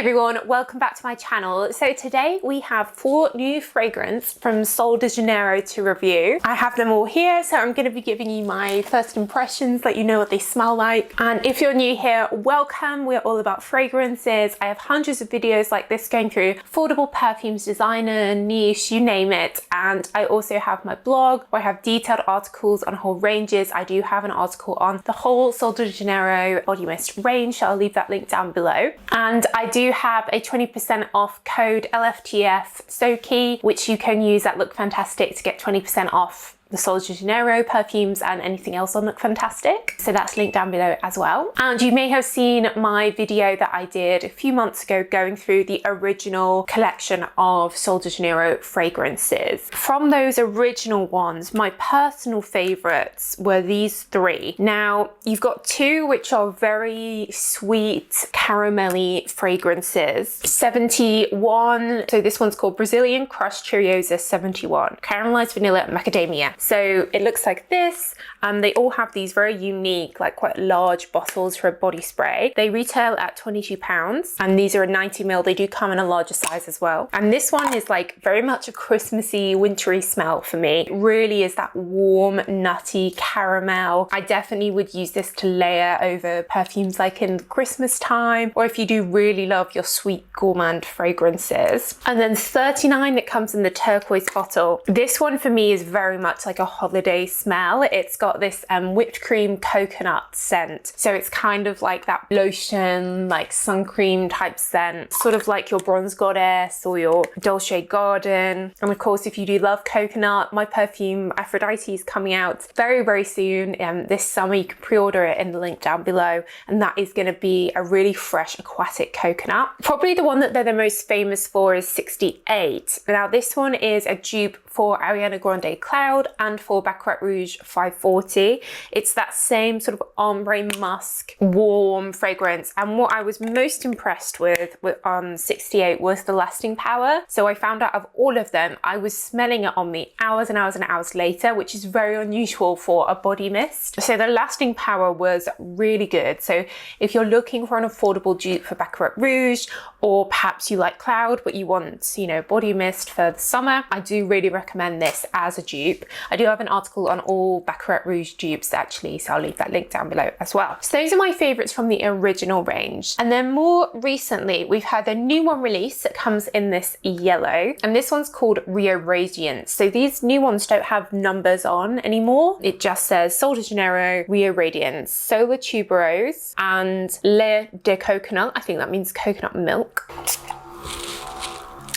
everyone, welcome back to my channel. So today we have 4 new fragrances from Sol de Janeiro to review. I have them all here, so I'm going to be giving you my first impressions, let you know what they smell like. And if you're new here, welcome. We're all about fragrances. I have hundreds of videos like this going through affordable perfumes, designer, niche, you name it. And I also have my blog where I have detailed articles on whole ranges. I do have an article on the whole Sol de Janeiro body mist range, so I'll leave that link down below. And I do have a 20% off code LFTF Soki, which you can use at Look Fantastic to get 20% off the Sol de Janeiro perfumes and anything else on Look Fantastic. So that's linked down below as well. And you may have seen my video that I did a few months ago going through the original collection of Sol de Janeiro fragrances. From those original ones, my personal favorites were these 3. Now, you've got 2 which are very sweet, caramelly fragrances. 71, so this one's called Brazilian Crush Cheriosa 71, caramelized vanilla macadamia. So it looks like this. They all have these very unique, like quite large bottles for a body spray. They retail at £22 and these are a 90ml. They do come in a larger size as well. And this one is like very much a Christmassy, wintry smell for me. It really is that warm, nutty caramel. I definitely would use this to layer over perfumes like in Christmas time, or if you do really love your sweet gourmand fragrances. And then 39 that comes in the turquoise bottle. This one for me is very much like a holiday smell. It's got this whipped cream coconut scent. So it's kind of like that lotion, like sun cream type scent, sort of like your Bronze Goddess or your Dolce Garden. And of course, if you do love coconut, my perfume Aphrodite is coming out very, very soon. This summer, you can pre-order it in the link down below. And that is going to be a really fresh aquatic coconut. Probably the one that they're the most famous for is 68. Now this one is a dupe for Ariana Grande Cloud and for Baccarat Rouge 540. It's that same sort of ombre musk, warm fragrance. And what I was most impressed with on 68 was the lasting power. So I found out of all of them, I was smelling it on me hours and hours and hours later, which is very unusual for a body mist. So the lasting power was really good. So if you're looking for an affordable dupe for Baccarat Rouge, or perhaps you like Cloud, but you want, you know, body mist for the summer, I do really recommend this as a dupe. I do have an article on all Baccarat Rouge dupes actually, so I'll leave that link down below as well. So those are my favorites from the original range. And then more recently, we've had a new one release that comes in this yellow, and this one's called Rio Radiance. So these new ones don't have numbers on anymore. It just says Sol de Janeiro Rio Radiance, Solar Tuberose and Lait de Coconut. I think that means coconut milk.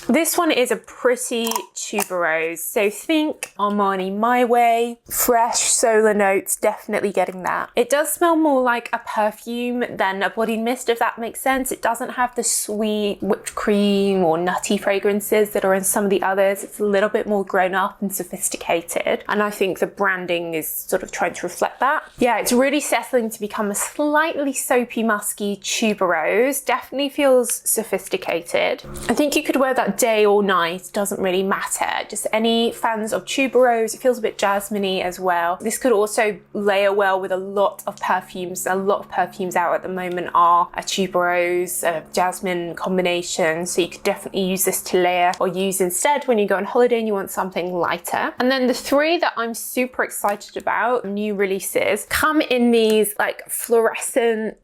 This one is a pretty tuberose, so think Armani My Way, fresh solar notes, definitely getting that. It does smell more like a perfume than a body mist, if that makes sense. It doesn't have the sweet whipped cream or nutty fragrances that are in some of the others. It's a little bit more grown up and sophisticated, and I think the branding is sort of trying to reflect that. Yeah, it's really settling to become a slightly soapy, musky tuberose. Definitely feels sophisticated. I think you could wear that day or night, doesn't really matter. Just any fans of tuberose, it feels a bit jasmine-y as well. This could also layer well with a lot of perfumes. A lot of perfumes out at the moment are a tuberose, a jasmine combination, so you could definitely use this to layer or use instead when you go on holiday and you want something lighter. And then the 3 that I'm super excited about, new releases, come in these like fluorescent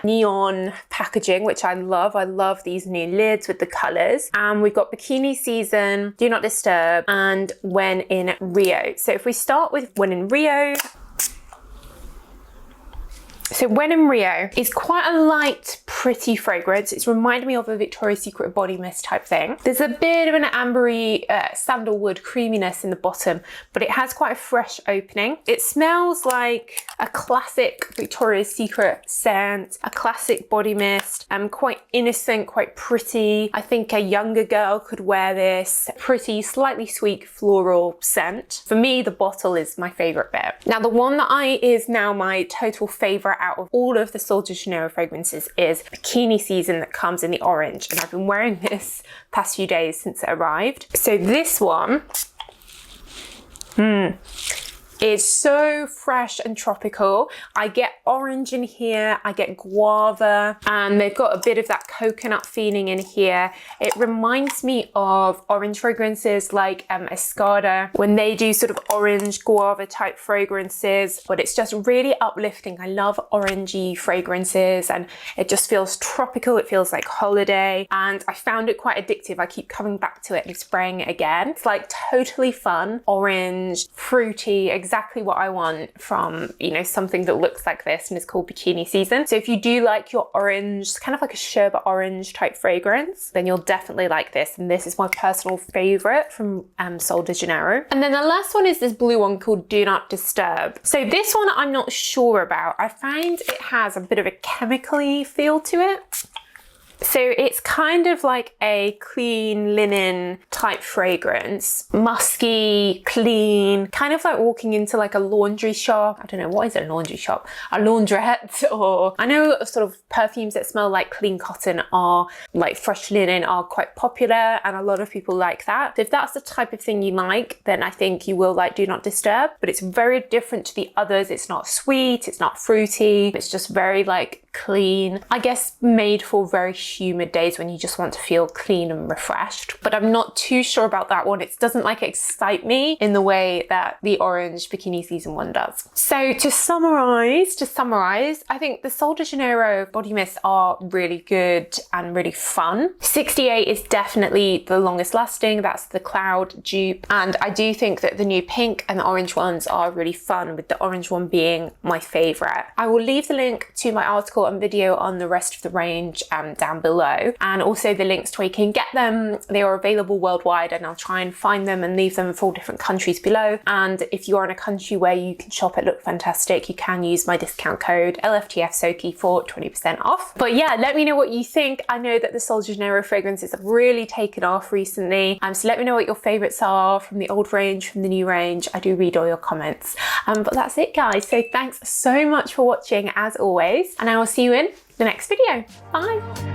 neon packaging, which I love. I love these new lids with the colors. And we've got Bikini Season, Do Not Disturb, and When in Rio. So if we start with When in Rio, so When in Rio is quite a light, pretty fragrance. It's reminded me of a Victoria's Secret body mist type thing. There's a bit of an ambery sandalwood creaminess in the bottom, but it has quite a fresh opening. It smells like a classic Victoria's Secret scent, a classic body mist, quite innocent, quite pretty. I think a younger girl could wear this. Pretty, slightly sweet floral scent. For me, the bottle is my favorite bit. Now, the one that is now my total favorite out of all of the Sol de Janeiro fragrances is Bikini Season, that comes in the orange, and I've been wearing this past few days since it arrived. So this one, It's so fresh and tropical. I get orange in here, I get guava, and they've got a bit of that coconut feeling in here. It reminds me of orange fragrances like Escada, when they do sort of orange guava type fragrances, but it's just really uplifting. I love orangey fragrances and it just feels tropical. It feels like holiday, and I found it quite addictive. I keep coming back to it and spraying it again. It's like totally fun, orange, fruity, exactly what I want from, you know, something that looks like this and is called Bikini Season. So if you do like your orange, kind of like a sherbet orange type fragrance, then you'll definitely like this. And this is my personal favorite from Sol de Janeiro. And then the last one is this blue one called Do Not Disturb. So this one I'm not sure about. I find it has a bit of a chemically feel to it. So it's kind of like a clean linen type fragrance, musky, clean, kind of like walking into like a laundry shop. I don't know, what is a laundry shop? A laundrette, or I know sort of perfumes that smell like clean cotton are like fresh linen are quite popular, and a lot of people like that. So if that's the type of thing you like, then I think you will like Do Not Disturb, but it's very different to the others. It's not sweet, it's not fruity, it's just very like clean. I guess made for very humid days when you just want to feel clean and refreshed. But I'm not too sure about that one. It doesn't like excite me in the way that the orange Bikini Season one does. So to summarize, I think the Sol de Janeiro body mists are really good and really fun. 68 is definitely the longest lasting. That's the Cloud dupe. And I do think that the new pink and the orange ones are really fun, with the orange one being my favorite. I will leave the link to my article and video on the rest of the range down below, and also the links to where you can get them. They are available worldwide, and I'll try and find them and leave them for all different countries below. And if you are in a country where you can shop at Look Fantastic, you can use my discount code LFTFSOKI for 20% off. But yeah, let me know what you think. I know that the Sol de Janeiro fragrances have really taken off recently, so let me know what your favorites are from the old range, from the new range. I do read all your comments. But that's it, guys. So thanks so much for watching as always, and I will see you in the next video. Bye.